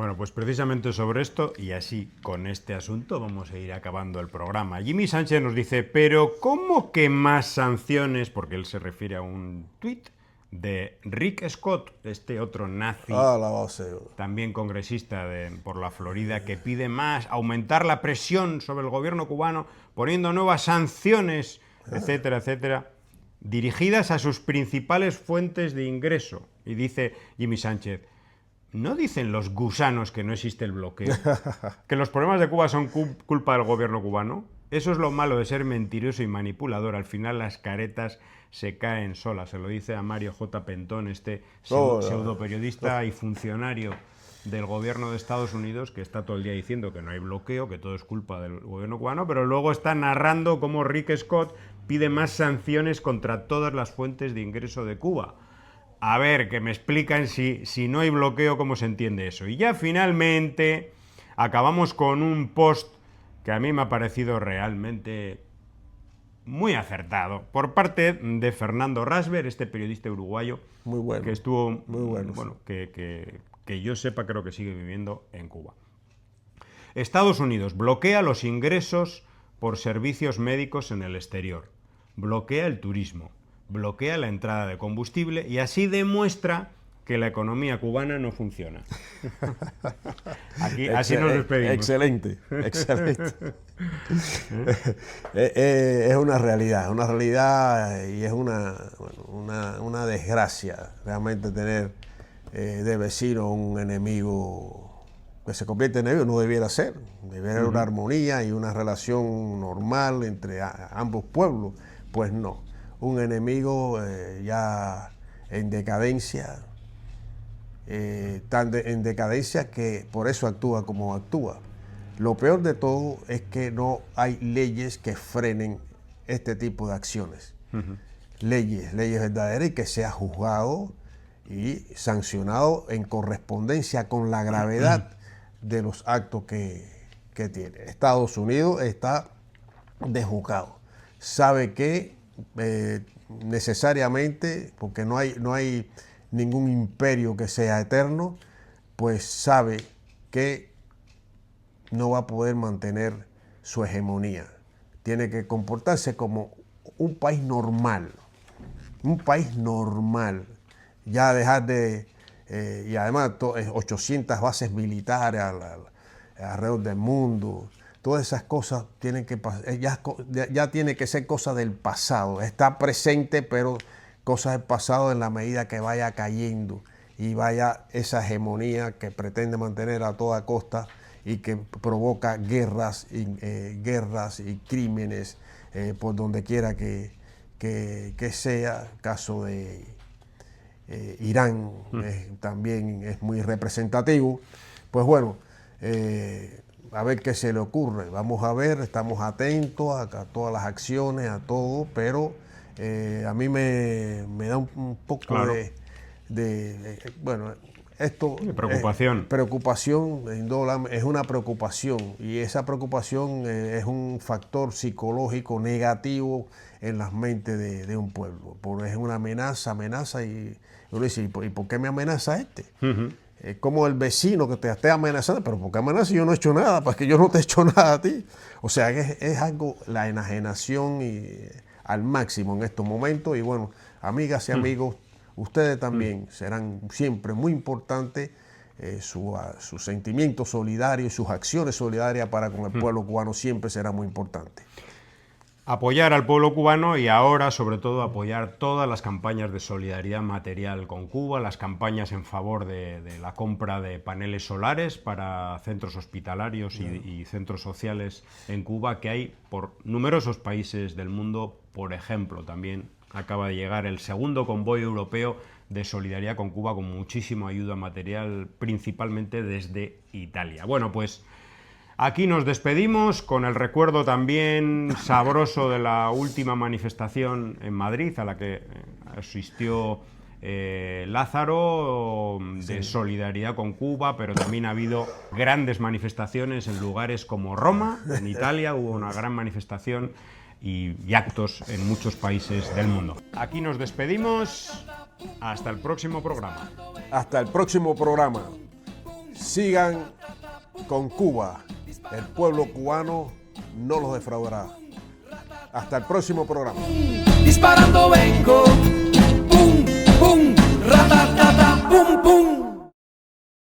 Bueno, pues precisamente sobre esto, y así con este asunto vamos a ir acabando el programa. Jimmy Sánchez nos dice, pero ¿cómo que más sanciones? Porque él se refiere a un tuit de Rick Scott, este otro nazi, la base. también congresista por la Florida, que pide más, aumentar la presión sobre el gobierno cubano, poniendo nuevas sanciones, etcétera, etcétera, dirigidas a sus principales fuentes de ingreso. Y dice Jimmy Sánchez, ¿no dicen los gusanos que no existe el bloqueo? ¿Que los problemas de Cuba son culpa del gobierno cubano? Eso es lo malo de ser mentiroso y manipulador. Al final las caretas se caen solas. Se lo dice a Mario J. Pentón, este pseudoperiodista y funcionario del gobierno de Estados Unidos, que está todo el día diciendo que no hay bloqueo, que todo es culpa del gobierno cubano, pero luego está narrando cómo Rick Scott pide más sanciones contra todas las fuentes de ingreso de Cuba. A ver, que me explican si no hay bloqueo, cómo se entiende eso. Y ya finalmente acabamos con un post que a mí me ha parecido realmente muy acertado, por parte de Fernando Rasber, este periodista uruguayo, muy bueno, que estuvo, muy bueno, bueno, que yo sepa, creo que sigue viviendo en Cuba. Estados Unidos bloquea los ingresos por servicios médicos en el exterior, bloquea el turismo, bloquea la entrada de combustible y así demuestra que la economía cubana no funciona. Aquí, así nos despedimos. Excelente, excelente. Es una realidad y es una desgracia realmente tener de vecino un enemigo que se convierte en enemigo. No debiera ser, debiera haber una armonía y una relación normal entre ambos pueblos. Pues no, un enemigo ya en decadencia, en decadencia que por eso actúa como actúa. Lo peor de todo es que no hay leyes que frenen este tipo de acciones. Leyes verdaderas, y que sea juzgado y sancionado en correspondencia con la gravedad de los actos que tiene. Estados Unidos está desjuzgado. Sabe que necesariamente, porque no hay ningún imperio que sea eterno, pues sabe que no va a poder mantener su hegemonía. Tiene que comportarse como un país normal. Ya dejar de... y además 800 bases militares alrededor del mundo. Todas esas cosas tienen que ya tiene que ser cosa del pasado. Está presente, pero cosas del pasado en la medida que vaya cayendo y vaya esa hegemonía que pretende mantener a toda costa y que provoca guerras y crímenes por donde quiera que sea. Caso de Irán también es muy representativo. Pues bueno, a ver qué se le ocurre. Vamos a ver, estamos atentos a todas las acciones, a todo, pero a mí me da un poco claro. Bueno, esto preocupación. Preocupación, es una preocupación, y esa preocupación es un factor psicológico negativo en las mentes de un pueblo, porque es una amenaza y uno dice, ¿y por qué me amenaza este? Es como el vecino que te esté amenazando, pero ¿por qué amenaza? Yo no he hecho nada, porque yo no te he hecho nada a ti. O sea, es algo, la enajenación al máximo en estos momentos. Y bueno, amigas y amigos, ustedes también serán siempre muy importantes, su sentimiento solidario y sus acciones solidarias para con el pueblo cubano siempre será muy importante. Apoyar al pueblo cubano y ahora, sobre todo, apoyar todas las campañas de solidaridad material con Cuba, las campañas en favor de la compra de paneles solares para centros hospitalarios y centros sociales en Cuba, que hay por numerosos países del mundo. Por ejemplo, también acaba de llegar el segundo convoy europeo de solidaridad con Cuba, con muchísima ayuda material, principalmente desde Italia. Bueno, pues aquí nos despedimos con el recuerdo también sabroso de la última manifestación en Madrid, a la que asistió Lázaro, de solidaridad con Cuba, pero también ha habido grandes manifestaciones en lugares como Roma, en Italia, hubo una gran manifestación y actos en muchos países del mundo. Aquí nos despedimos, hasta el próximo programa. Hasta el próximo programa. Sigan con Cuba. El pueblo cubano no los defraudará. Hasta el próximo programa. Disparando vengo, pum, pum, ratatata, pum, pum.